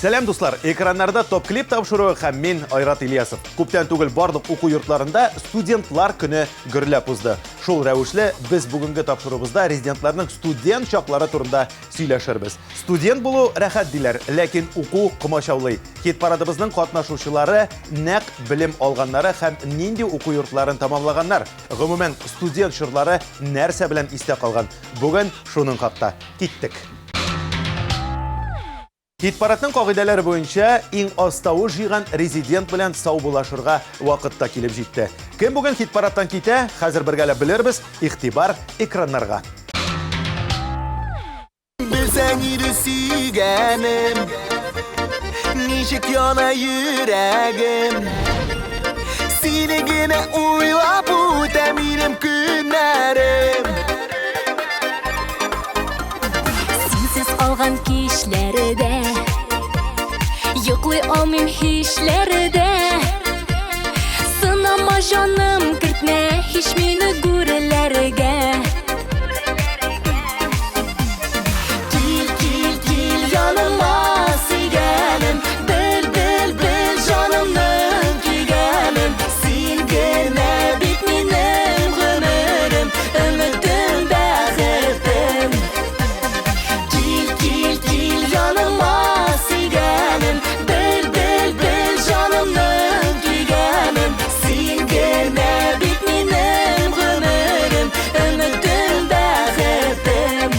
Сәлем дуслар, экраннарда топ-клип тапшыруы һәм мин Айрат Ильясов. Күптән түгел барлык уку йортларында студентлар көне гөрләп узды. Шул рәвешле без бүгенге тапшыруыбызда резидентларның студент чаклары турында сөйләшербез. Студент булу рәхәт диләр, ләкин уку комачаулый. Хит парадыбызның катнашучылары нәк белем алганнары һәм нинди уку йортларын тамамлаганнар. Гомумән студент чорлары нәрсә белән истә калган. Бүген шуның хакта киттек. Хит-парадның кагыйдәләре буенча иң астауы җыйган резидент белән саубулашырга вакытта килеп җитте. Кем бүген хит-парадтан китә, хәзер бергәләп белербез. Игътибар экраннарга. Белсәң иде сөйгәнем, ничек яна йөрәгем, сине генә уйлап үтә минем көннәрем. Синсез алган кичләрдә, йоклый алмыйм һичләрдә. Сынама җаным, кертмә һич мине гүреләргә. Кил, кил, кил яныма сөйгәнем, бел, бел, бел җанымның көйгәнем. Син генә бит минем гомерем, өметем, бәхетем. Кил, кил, кил яныма сөйгәнем, бел, бел, бел җанымның көйгәнем. Син генә бит минем гомерем, өметем, бәхетем.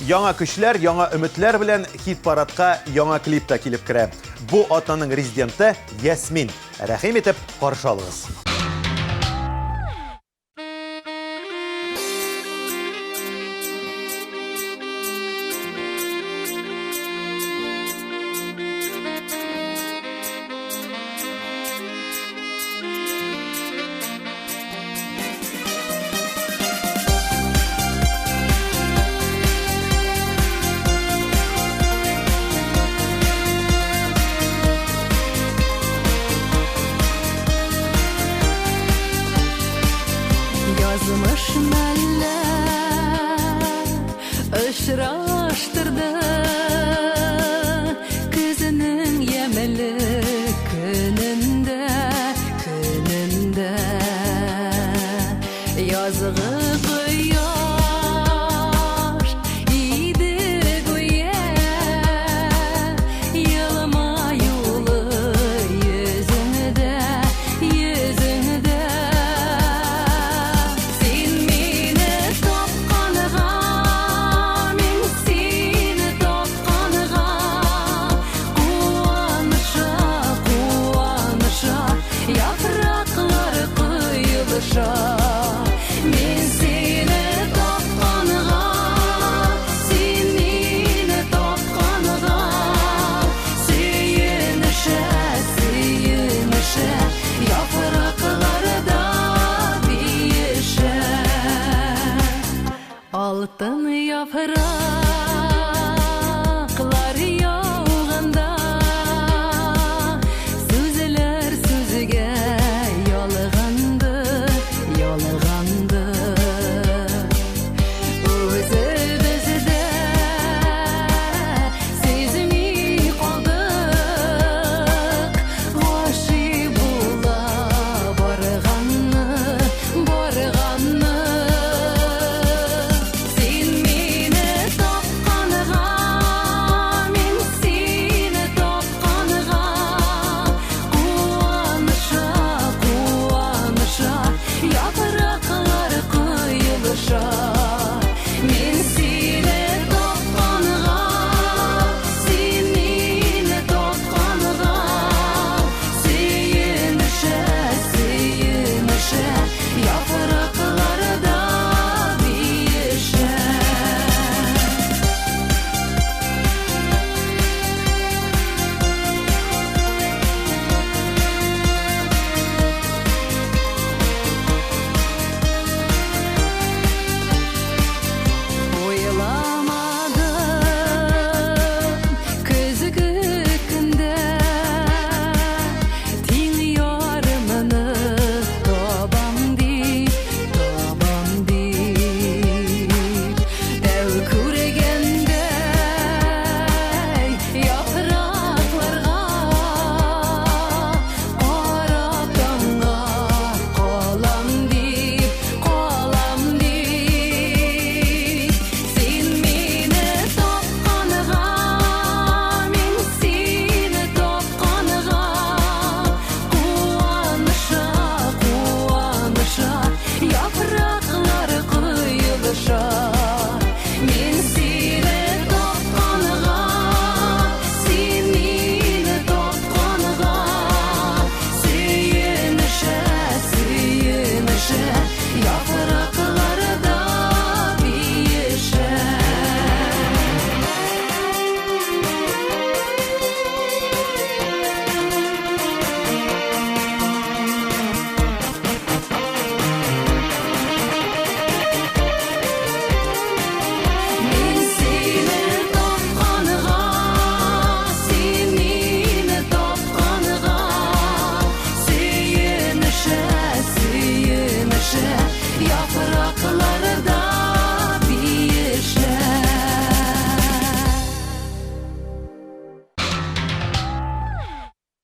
Яңа көчләр, яңа өметләр белән хит-парадка яңа клип та килеп керә. Бу атнаның резиденты Ясмин. Рәхим итеп каршы алыгыз.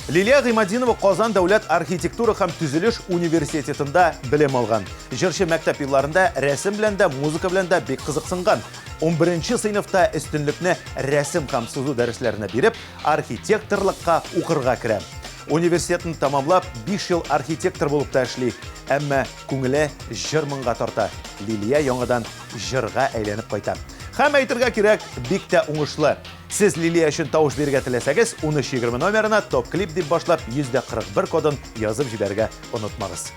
Лилия Гыймадинова Казан дәүләт архитектура һәм төзелеш университетында белем алган. Җырчы мәктәп елларында рәсем белән дә, музыка белән дә бик кызыксынган. 11-нче сыйныфта өстенлекне рәсем һәм сызу дәресләренә биреп, архитекторлыкка укырга керә. Университетны тамамлап, 5 ел архитектор булып та эшли. Әмма күңеле җыр-моңга тарта. Лилия яңадан җырга әйләнеп кайта. Һәм әйтергә кирәк, бик тә уңышлы. Сез Лилия өчен тавыш бирергә теләсәгез, 1320 номерына топ-клип дип башлап 141 кодын язып җибәргә онытмагыз.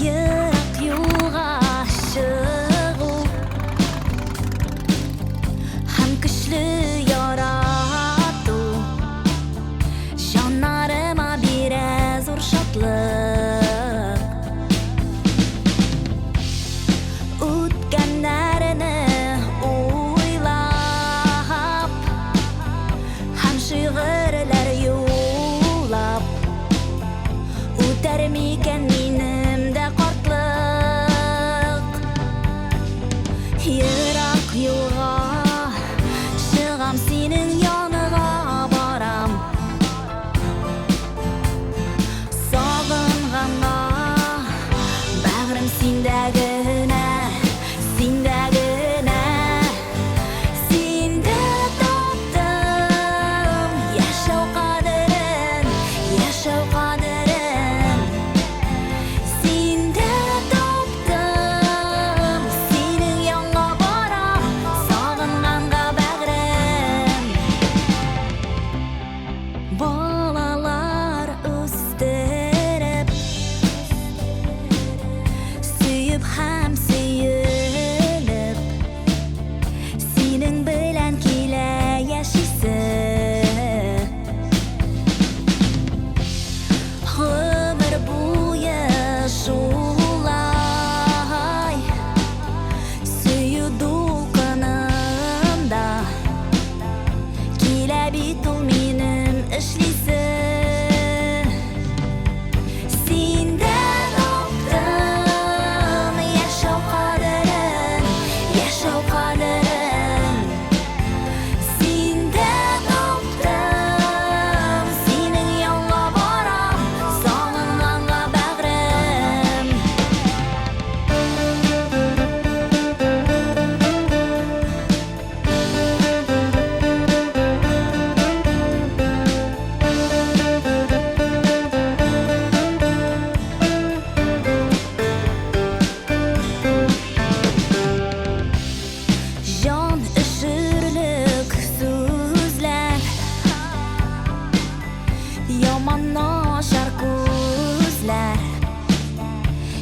Йөрәк юлга чыгу һәм көчле ярату җаннарыма бирә зур шатлык. Үткәннәрне уйлап һәм шигырьләр юллап үтәр микән минем дә картлык. Ерак юлга чыгам, синең яныңа барам. Сагынганга бәгърем синдә генә, синдә генә. Синдә таптым яшәү кадерен, яшәү кадерен. Синдә таптым, синең янга барам, сагынганга бәгърем. Балалар үстереп, сөеп һәм сөелеп, синең белән килә яшисе. Гомер буе шулай сөю дулкынында килә бит ул минем эшлисе. Синдә таптым яшәү кадерен, яшәү кадерен. Синдә таптым, синең янга барам, сагынганга бәгърем. Җан өшерлек сүзләр, яман начар күзләр,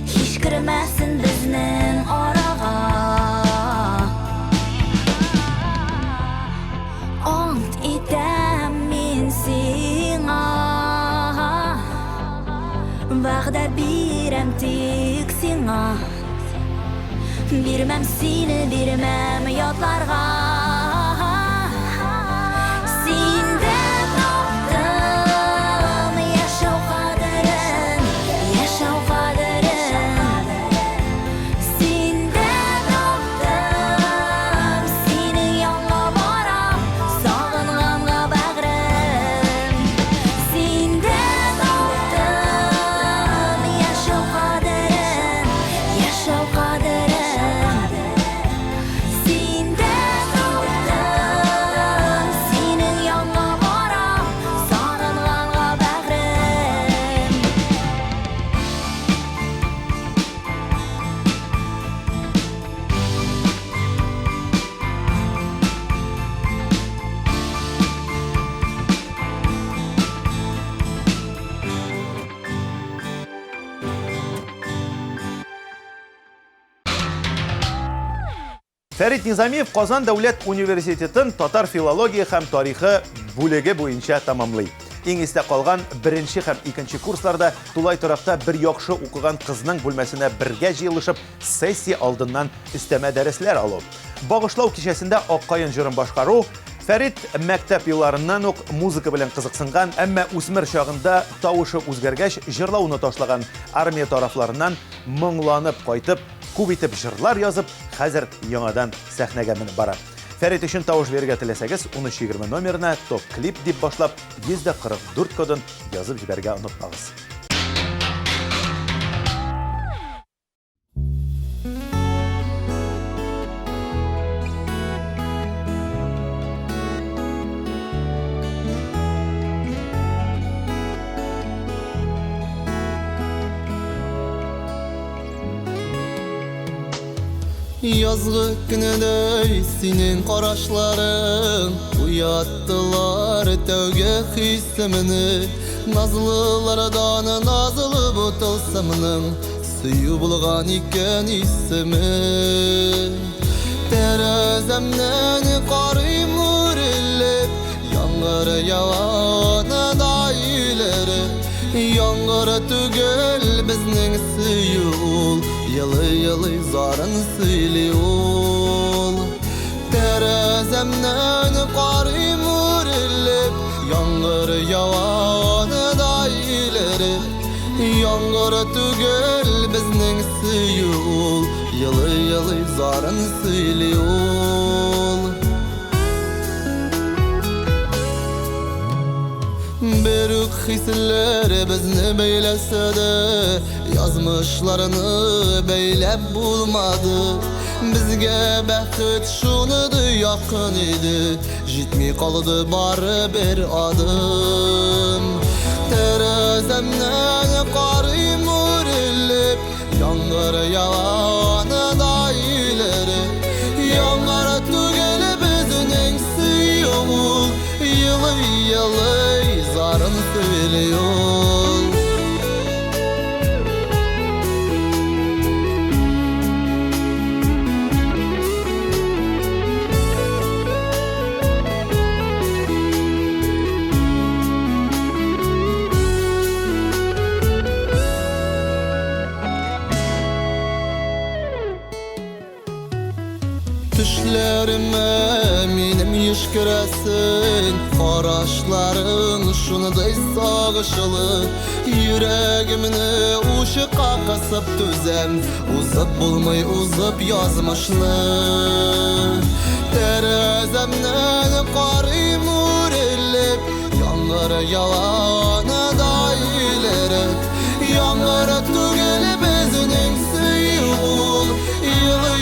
һич кермәсен безнең арага. Ант итәм мин сиңа, вәгъдә бирәм тик сиңа. Бирмәм сине, бирмәм ятларга. Синдә таптым яшәү кадерен, яшәү кадерен. Синдә таптым, синең янга барам, сагынганга бәгърем. Синдә таптым яшәү кадерен, яшәү кадерен. Синдә таптым, синең янга барам, сагынганга бәгърем. Фәрит Низамиев Казан дәүләт университетын татар филология һәм тарихы бүлеге буенча тамамлый. Иң истә калган 1-нче һәм 2-нче курсларда тулай торакта бер яхшы укыган кызның бүлмәсенә бергә җыелышып, сессия алдыннан өстәмә дәресләр алу. Багышлау кичәсендә Аккаен җырын башкару, Фәрит мәктәп елларыннан ук музыка белән кызыксынган, әмма үсмер чагында тавышы үзгәргәч җырлауны ташлаган. Армия тарафларыннан моңланып кайтып, күп итеп җырлар язып, хәзер яңадан сәхнәгә менеп бара. Фәрит өчен тавыш бирергә теләсәгез, 1320 номерына топ-клип дип башлап, 144 кодын язып җибәргә онытмагыз. Yazgı günüdey senin qarашларың Uyattılar tövge hissimini Nazlılardan nazlı bu tılsımının Suyu bulgan iken isimi Terezemden qarayım urilip Yangır yağana daileri Yangır tügel bizning suyul Yılı zarın sili ol Terezemden qarayım urilip Yangır yağana daileri Yangır tügel bizning suyul Yılı zarın sili ol Berük hisler bizni beylese de Yazmışlarını beylep bulmadı Bizge bəxtət şunudu yakın idi Jitmi qaldı barı bir adım Terezemden qarayım urilip Yangır yağana daileri Yangır tügeli bizning suyul Yılı zarın söylüyor Düşlerime minim yüşküresin Qarашларың şunuday sağışılı Yüreğimini uşuqa qasıp tüzem Uzıp bulmay uzıp yazmışlı Terezemden qarayım urilip Yangır yağana daileri Yangır tügeli bizning suyul Yılı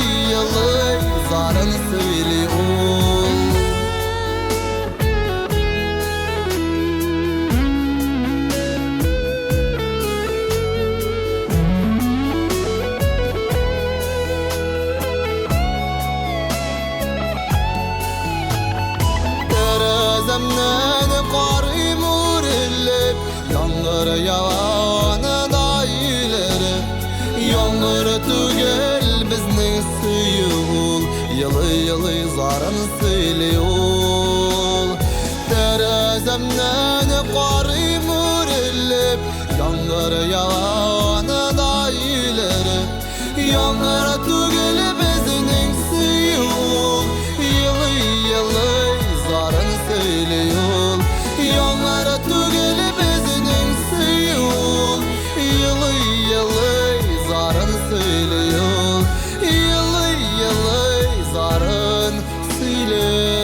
zarın söyle ol Terezemden qarayım urilip Yangır yağana daileri Yangır tügel bizning suyul Yılı zarın söyle ol Terezemden qarayım urilip Yangır yağana daileri Yangır tügeli bizning suyul Yılı zarın söyle ol Yangır tügeli bizning suyul Yılı zarın söyle ol Yılı zarın söyle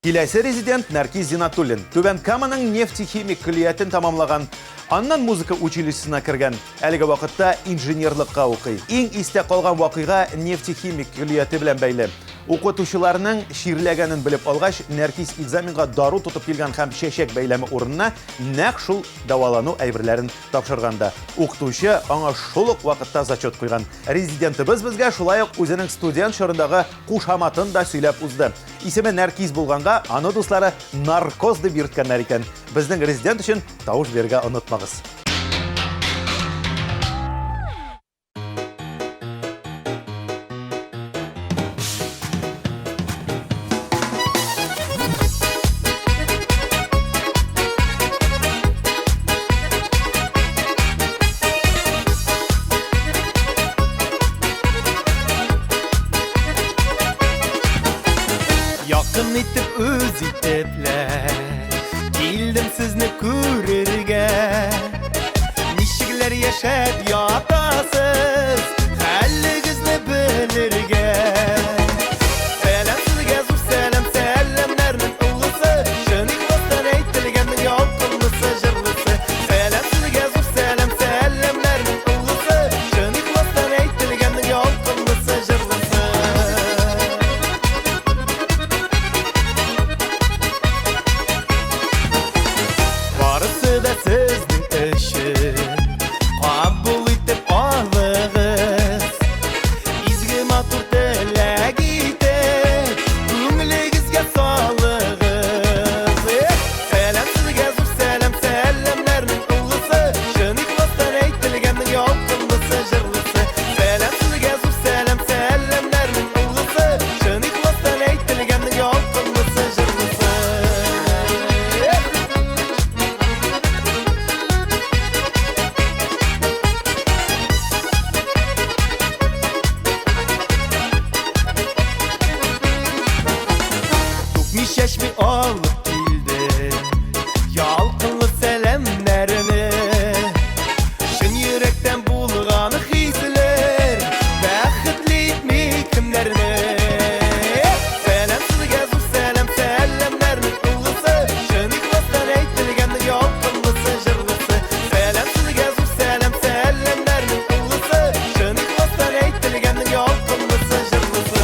Киләсе резидент Нәркиз Зинатуллин. Түбән Каманың нефтехимик көллиятен тамамлаган, аннан музыка училищесына кергән. Әлеге вакытта инженерлыкка укый. Иң истә калган вакыйга нефтехимик көллияте белән бәйле. Укытучыларның ширләгәнен белеп алгач, Нәркиз экзаменга дару тотып килгән һәм чәчәк бәйләме урынына нәкъ шул давалану әйберләрен тапшырганда. Укытучы аңа шул ук вакытта зачет куйган. Резидентыбыз безгә шулай ук үзенең студент чорындагы кушаматын да сөйләп узды. Исеме Нәркиз булганга, аны дуслары наркоз дип йөрткәннәр икән. Безнең резидент өчен тавыш бирергә онытмагыз. itib o'z itiblar keldim sizni ko'rarga nishiklar yashab yotasiz haligizni bilirga salam sizga zo'r salam salamlarning ulg'isi shinik vosdan aytilganning yoqimlisi jirlisi salam sizga zo'r salam salamlarning ulg'isi shinik vosdan aytilganning yoqimlisi jirlisi barisi da sizning ishi qabul etib oling'iz izgi matur tilak etib ko'ngligizga soling'iz salam sizga zo'r salam salamlarning ulg'isi shinik vosdan aytilganning yoqimlisi jirlisi salam sizga zo'r salam salamlarning ulg'isi shinik vosdan aytilganning yoqimlisi jirlisi Tutmuş yaşmi alıp geldi Yalqınlı selamlarını Şın yürekten bulğanı hisler Bəxtli etmek kimlerini Salam sizga zo'r salam salamlarning ulg'isi Shinik vosdan aytilganning yoqimlisi jirlisi Salam sizga zo'r salam salamlarning ulg'isi Shinik vosdan aytilganning yoqimlisi jirlisi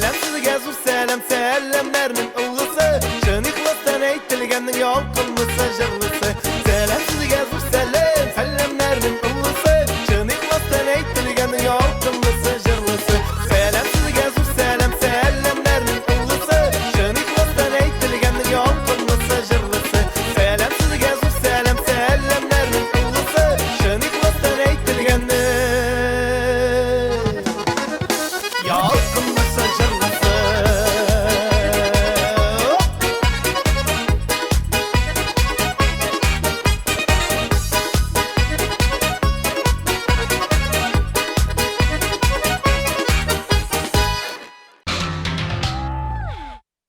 Salam sizga zo'r salam salamlarning ulg'isi Shinik vosdan aytilganning yoqimlisi jirlisi Salam sizga zo'r salam salamlarning ulg'isi Shinik vosdan aytilganning yoqimlisi jirlisi Salam sizga zo'r salam salamlarning ulg'isi Shinik vosdan aytilganning yoqimlisi jirlisi Salam sizga zo'r salam salamlarning ulg'isi Shinik vosdan aytilganning yoqimlisi jirlisi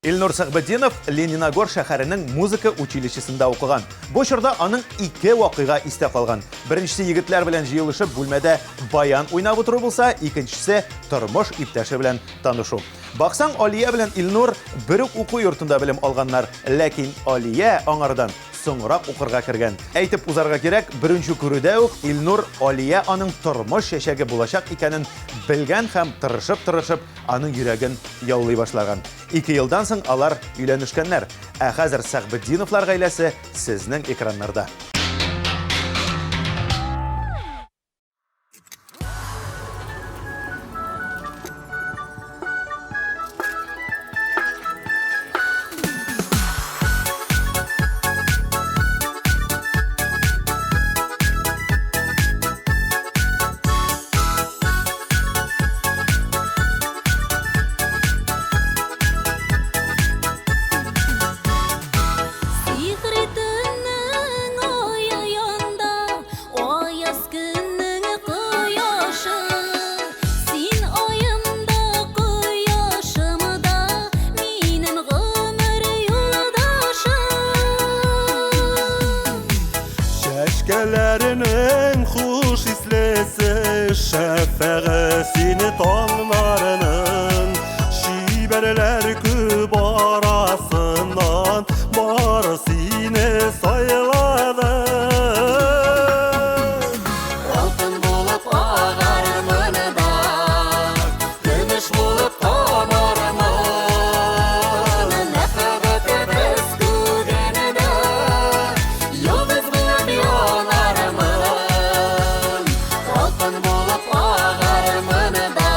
Илнур Сәгъбетдинов Лениногор шәһәренең музыка училищесында укыган. Бу чорда аның ике вакыйга истә калган. Беренчесе егетләр белән җыелышып бүлмәдә баян уйнап утыру булса, икенчесе тормыш иптәше белән танышу. Баксаң, Алия белән Илнур бер үк уку йортында белем алганнар, ләкин Алия аңардан соңрак укырга кергән. Әйтеп узарга кирәк, беренче күрүдә үк Илнур Алия аның тормыш яшәге булачак икәнен белгән һәм тырышып аның йөрәген яулый башлаган. 2 елдан соң алар өйләнешкәннәр. Ә хәзер Сәгъбетдиновлар гаиләсе сезнең экраннарда. Şəşkələrinin xuş isləsi şəfəğə seni tonlarının şibərlər küb arasından bar seni sayladı. Алтын булып агармын да, көмеш булып тамармын. Мәхәббәте без күгәнедә, йолдыз булып янармын. Алтын булып агармын да,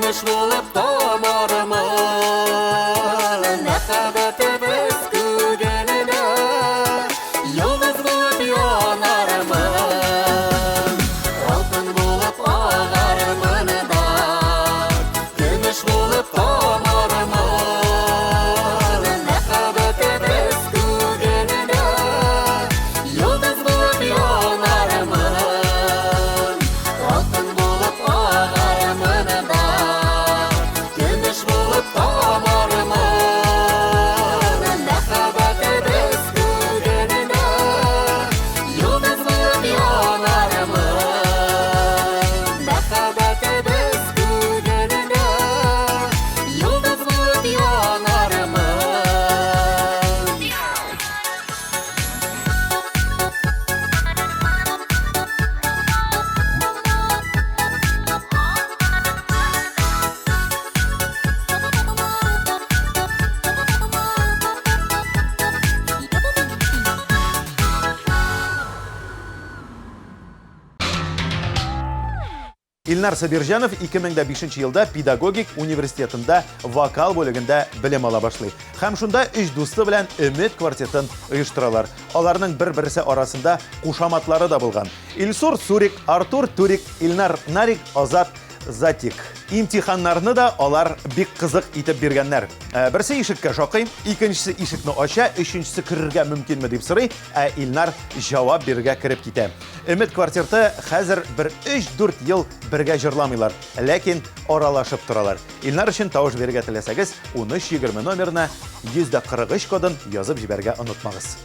Күміш болып тамарымын Мәхәббәтебез күгеніне Йолдыз болып янарымын Алтын болып ағарымын да Күміш болып тамарымын Мәхәббәтебез күгеніне Йолдыз болып янарымын Алтын болып ағарымын да Күміш болып тамарымын Мәхәббәтебез күгеніне Йолдыз болып янарымын Мәхәббәтебез күгеніне Йолдыз болып янарымын Илнар Сабиржанов 2005 елда педагогик университетында вокал бөлігінде білім ала башлый. Һәм шунда үч дусты белән Өмет квартетын оештыралар. Аларның бер-берсе арасында кушаматлары да булган. Илсур Сурик, Артур Турик, Илнар Нарик, Азат Затик. Имтиханнарны да алар бик кызык итеп биргәннәр. Берсе ишеккә шакый, икенчесе ишекне ача, өченчесе керергә мөмкинме дип сорый, ә Илнар җавап бирергә кереп китә. Өмет квартеты хәзер 1-3-4 ел бергә җырламыйлар, ләкин аралашып торалар. Илнар өчен тавыш бирергә теләсәгез, 1320 номерына 143 кодын язып җибәргә онытмагыз.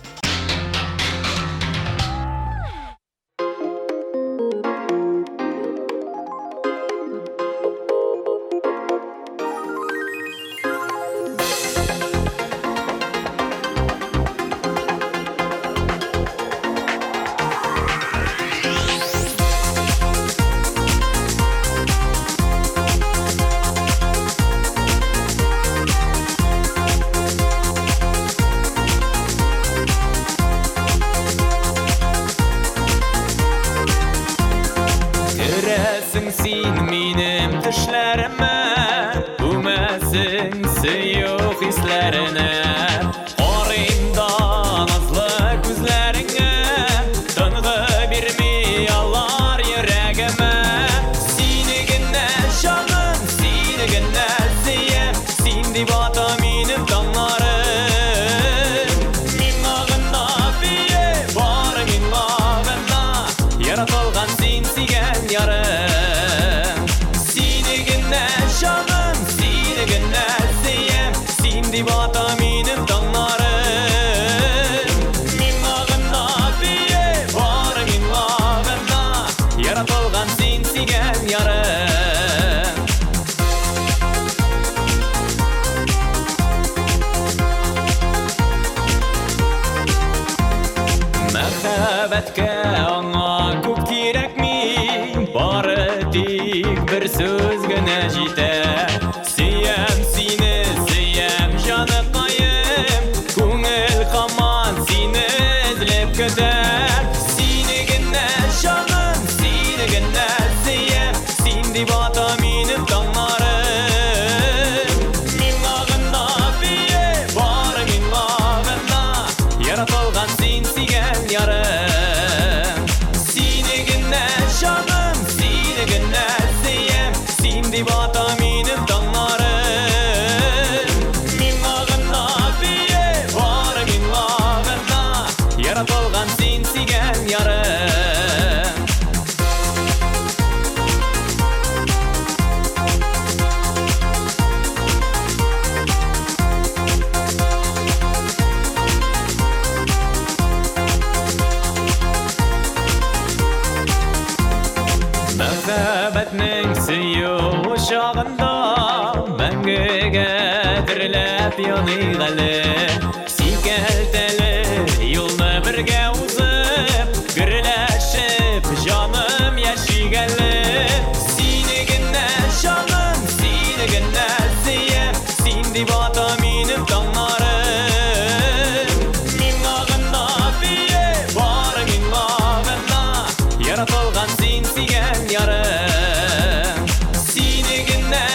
Күрәсең син минем төшләремә, күмәсең сөю хисләренә. Карыйм да назлы күзләреңә, тынгы бирми алар йөрәгемә. Сине генә җаным, сине генә сөям, син дип ата минем таңнарым. Миңа гына бие, бары миңа гына, яратылган син сигән ярым. Сине генә җаным, сине генә сөям, син дип ата минем таңнарым. Миңа гына бие, бары миңа гына, яратылган син сигән ярым. Мәхәббәткә аңа күп кирәкми, бары тик бер сүз генә җитә. Сөям сине, сөям җаныкаем, күңел һаман сине эзләп көтә. Сине генә җаным, сине генә сөям, син дип ата минем таңнарым. Миңа гына бие, бары миңа гына, яратылган син сигән ярым. Сине генә җаным, сине генә сөям, син дип ата минем таңнарым. Миңа гына бие, бары миңа гына, яратылган син сигән ярым. Мәхәббәтнең сөю чагында мәңгегә терләп яный әле. Сикәлтәле юлны бергә узып, гөрләшеп җаным яшигәле. Сине генә җаным, сине генә сөям, син дип ата минем таңнарым. Миңа гына бие, бары миңа гына, яратылган син сигән ярым. Сине генә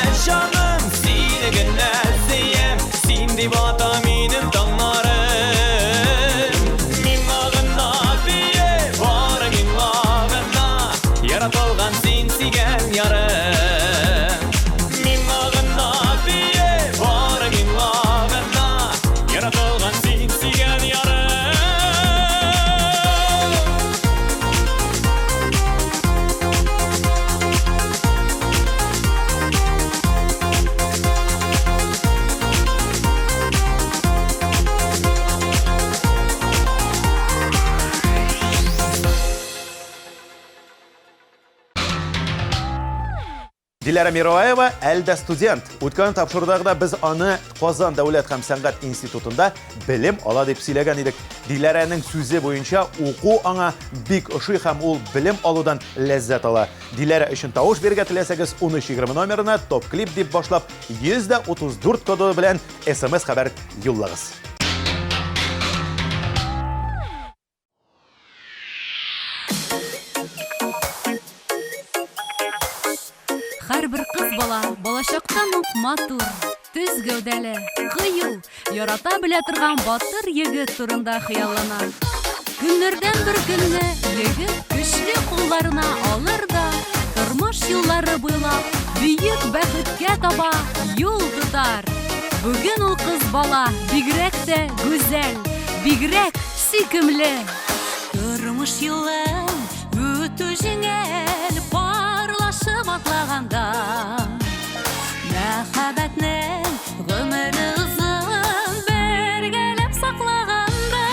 Диләра Мироваева әлдә студент. Үткән тапшырудагыда без аны Казан дәүләт һәм сәнгать институтында белем ала дип сөйләгән идек. Диләрәнең сүзе буенча уку аңа бик ошый һәм ул белем алудан ләззәт ала. Диләрә өчен тавыш бирергә теләсәгез 1320 номерына топ клип дип башлап 134 коды белән SMS хәбәр юллагыз. Һәрбер кыз бала балачактан ук матур, төз гәүдәле, кыю, ярата белә торган батыр егет турында хыяллана. Көннәрдән бер көнне егет көчле кулларына алыр да тормыш юллары буйлап бөек бәхеткә таба юл тотар. Бүген ул кыз бала бигрәк тә гүзәл, бигрәк сөйкемле. Тормыш юлын үтү җиңел парлашып атлаганда, мәхәббәтнең гомере узын бергәләп саклаганда.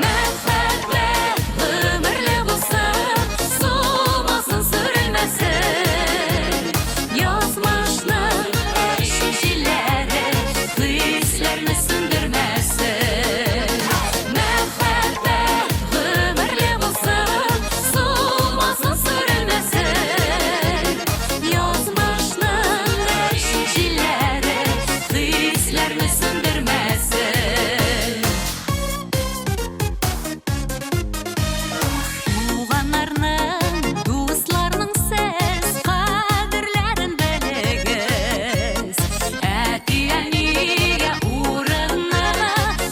Мәхәббәт гомерле булсын, сулмасын, сүрелмәсен. Язмышның шешеләре хисләрне сүндермәсен. Мәхәббәт гомерле булсын, сулмасын, сүрелмәсен. Язмышның шешеләре хисләрне сүндермәсен. Туганнарның, дусларның сез кадерләрен белегез. Әти-әнигә урынны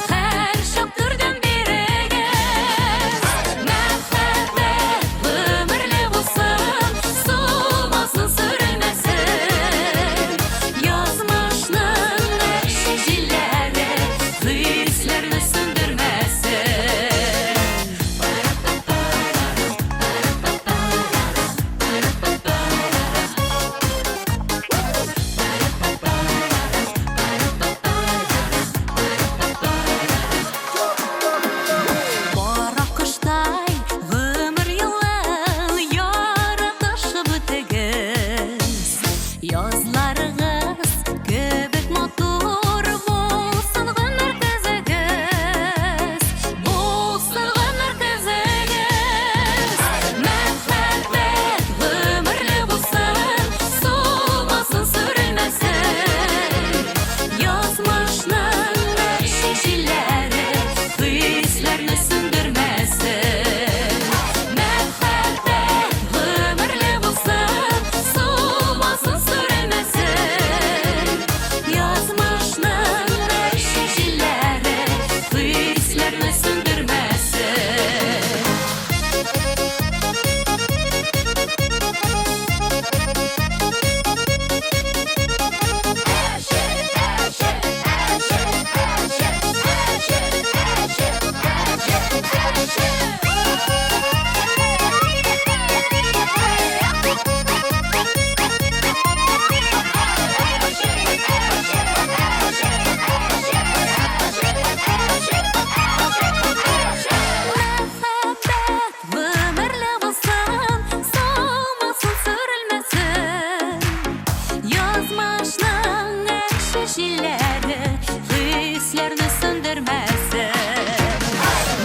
һәр чак түрдән бирегез. Мәхәббәт гомерле булсын, сулмасын, сүрелмәсен. Язмышның шешеләре хисләрне сүндермәсен. Бара кыштай гомер елын яратышып үтегез. Язларыгыз кебек матур булсын гомер көзегез. Булсын гомер көзегез. Мәхәббәт гомерле булсын, сулмасын, сүрелмәсен. Язмышның шешеләре хисләрне сүндермәсен. Мәхәббәт гомерле булсын, сулмасын, сүрелмәсен. Язмышның шешеләре хисләрне сүндермәсен. Мәхәббәт гомерле булсын, сулмасын, сүрелмәсен. Язмышның шешеләре хисләрне сүндермәсен.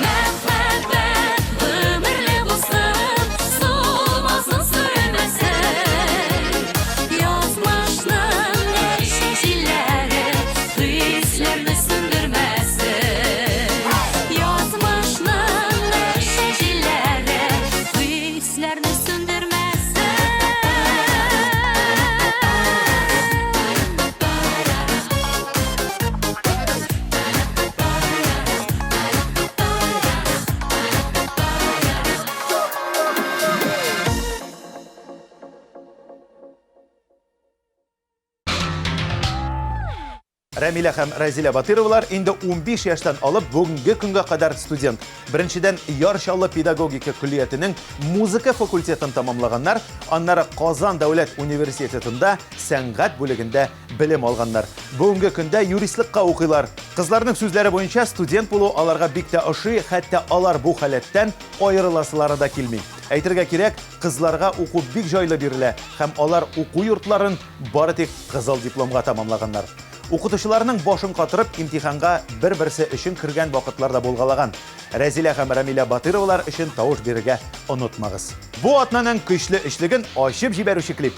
Мәхәббәт гомерле булсын, сулмасын, сүрелмәсен. Язмышның шешеләре хисләрне сүндермәсен. Язмышның шешеләре хисләрне сүндермәсен. Рәмилә һәм Разилә Батыровалар инде 15 яшьтән алып бүгенге көнгә кадәр студент. Беренчедән Ярчалы педагогика көллиятенең музыка факультетын тамамлаганнар, аннары Казан дәүләт университетында сәнгать бүлегендә білім алганнар. Бүгінгі күндә юристлыкка укыйлар. Кызларның сүзләре буенча студент булу аларга бик тә ошый, хәтта алар бу хәләттән айырыласылары да килми. Әйтергә кирәк, кызларга уку бик җайлы бирелә һәм алар уку йортларын бары тик кызыл дипломга тамамлаганнар. Укытучыларның башын катырып, имтиханга бер-берсе өчен кергән вакытларда булгалаган. Рәзилә һәм Рамиля Батыровалар өчен тавыш бирергә онытмагыз. Бу атнаның көчле эшлеген ачып җибәрүче клип.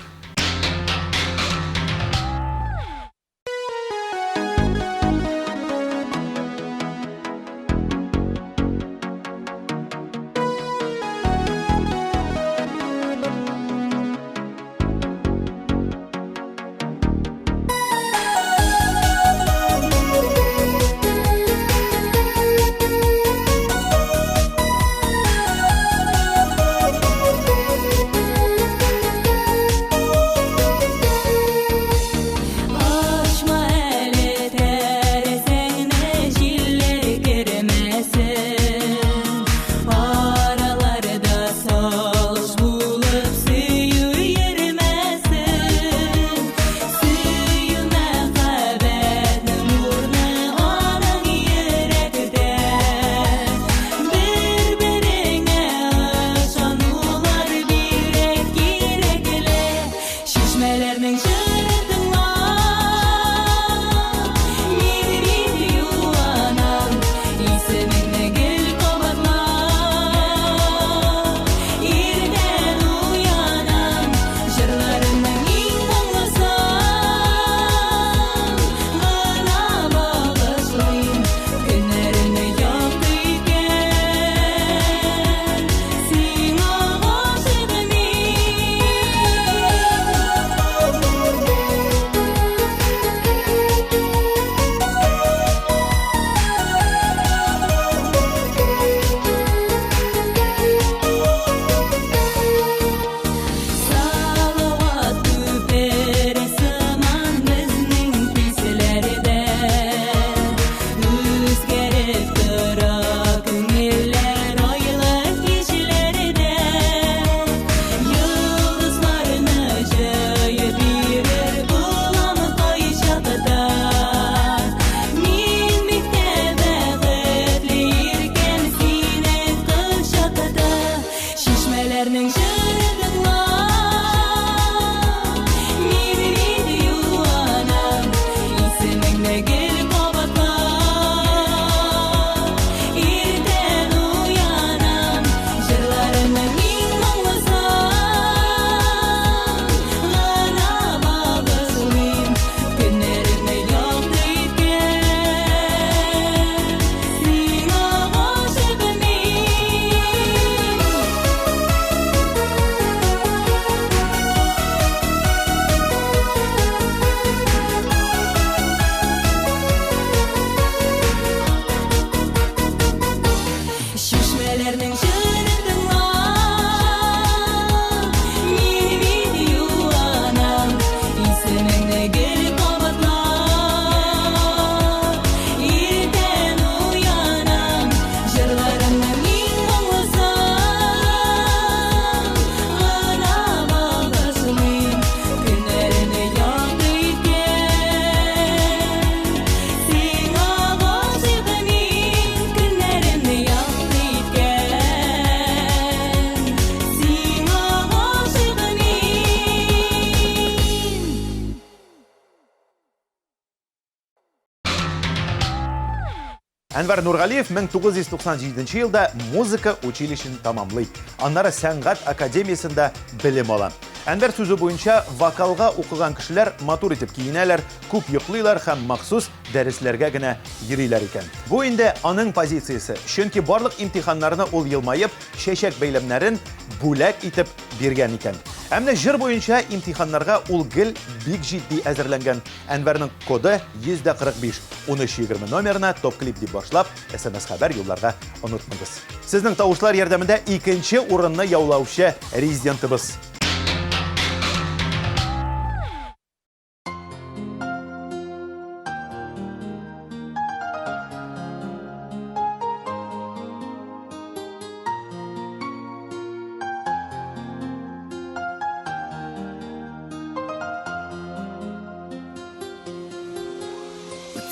Әнвәр Нургалиев 1997 елда музыка училищен тамамлый. Аннары сәнгать академиясында белем ала. Әнвәр сүзі буенча вокалга укыган кешеләр матур итеп киенәләр, күп йоклыйлар һәм махсус дәресләргә генә йөриләр икән. Бу инде аның позициясе. Чөнки барлык имтиханнарны ул елмаеп, чәчәк бәйләмнәрен бүләк итеп биргән икән. Әмма җыр буенча имтиханнарга ул гел бик җитди әзерләнгән. Әнвәрнең коды 145. 1320 номерына топ клип дип башлап, SMS хәбәр юлларга онытмагыз. Сезнең тавышлар ярдәмендә икенче урынны яулаучы резидентыбыз.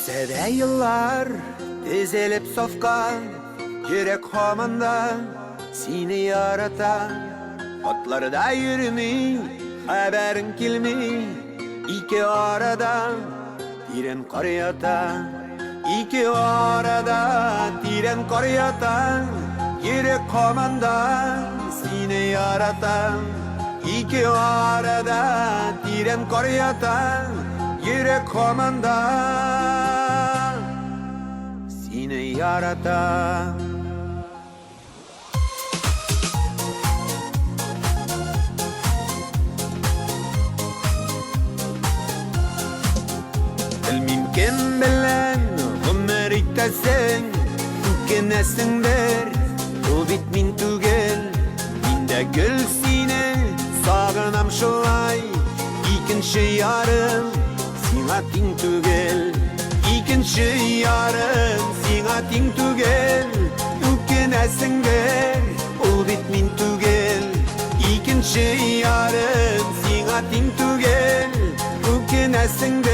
Ötse yıllar dizilip safkan, yürek hamanda seni yaratan. Otlarda yürümey, haberin kilmey, iki arada tiren kar yatan. İki arada tiren kar yatan, yürek hamanda seni yaratan. İki arada tiren kar yatan, yürek hamanda seni yaratan. Bilmem kim bilen ömür itesen, tükenesindir, o bit min tügel. Min de gül sine sağınam şolay, ikinci yarım sina ting tügel. İkinci yarım sina ting tügel, tükenesindir, o bit min tügel. İkinci yarım sina ting tügel, tükenesindir,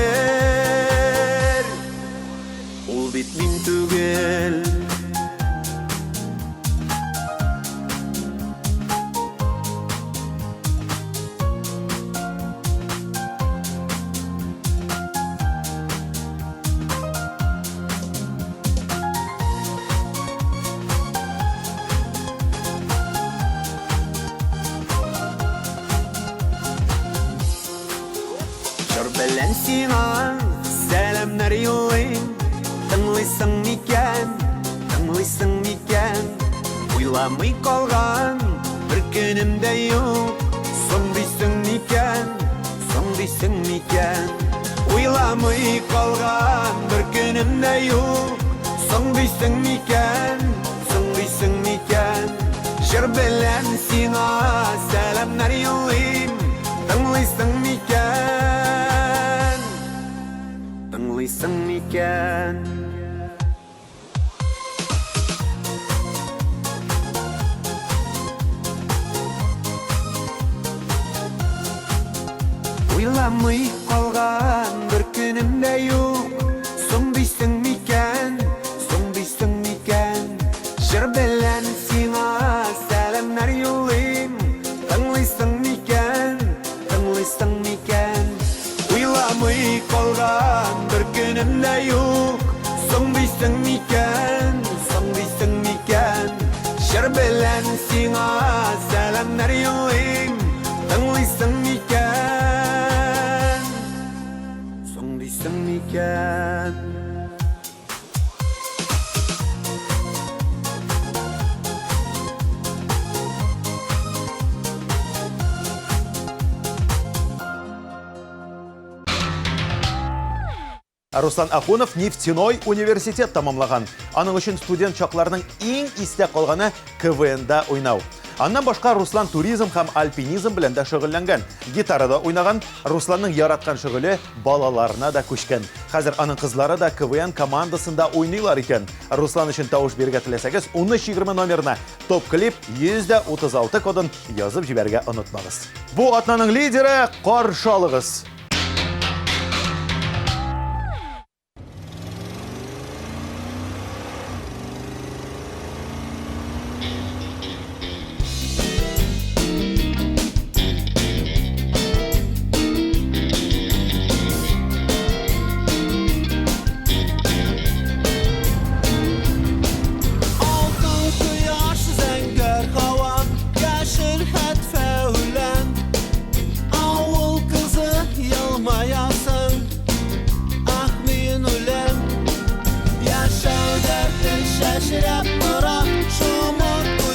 o bit min tügel. Bilen sana selamlar yollayım. Tınlısın miken, tınlısın miken. Uylamay kalgan bir günümde yok. Son değilsin miken, son değilsin miken. Uylamay kalgan bir günümde yok. Son değilsin miken, son değilsin miken. Jır bilen sana selamlar yollayım. Tınlısın miken, tınlısın miken. Uylamay kalgan bir günümde yok. Son değilsin miken, son değilsin miken. Jır bilen sana selamlar yollayım. Tınlısın miken, tınlısın miken. Uylamay kalgan bir günümde yok. Son değilsin miken, son değilsin miken. Jır bilen sana selamlar yollayım. Tınlısın miken, son değilsin miken. Руслан Ахунов нефтяной университет тамамлаган. Аның үшін студент чакларының ең истә калганы КВНда ойнау. Аннан башка Руслан туризм һәм альпинизм белән дә шөгыльләнгән. Гитарада уйнаган, Русланның яраткан шөгыле балаларына да күчкән. Хәзер аның кызлары да КВН командасында уйныйлар икән. Руслан өчен тавыш бирергә теләсәгез, 1320 номерына топ-клип 136 кодын язып җибәргә онытмагыз. Бу атнаның лидеры каршы алыгыз. Şaşırıp duran şu mutlu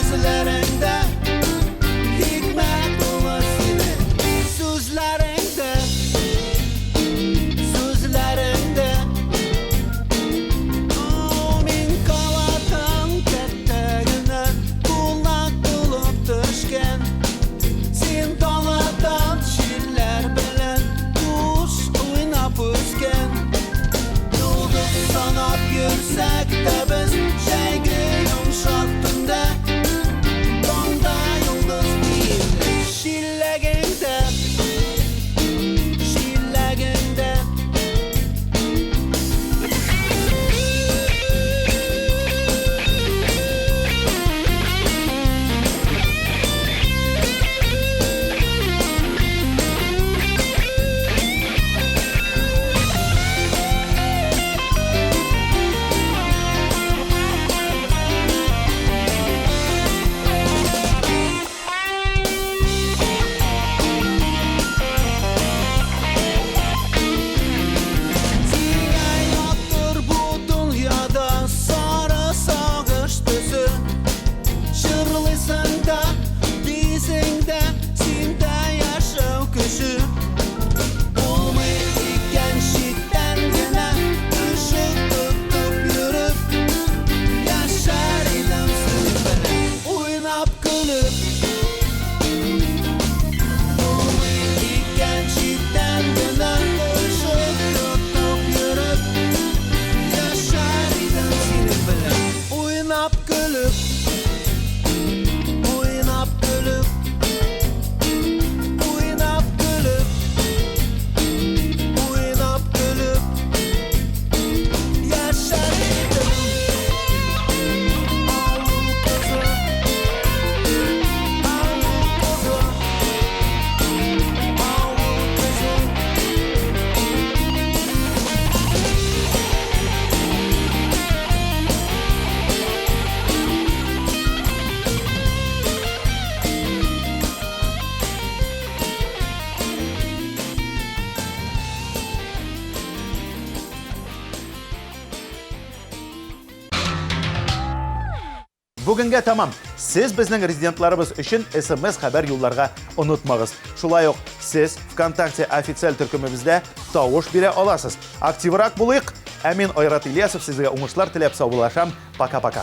Бүгінге тамам. Сіз біздің резидентларыбыз үшін SMS хабар юлларға ұнытмағыз. Шулай ук сіз ВКонтакте официаль түркімімізде тауыш бере аласыз. Активрак болайық. Әмин Айрат Ильясов сізге оңышлар тілеп сау болашам. Пока-пока.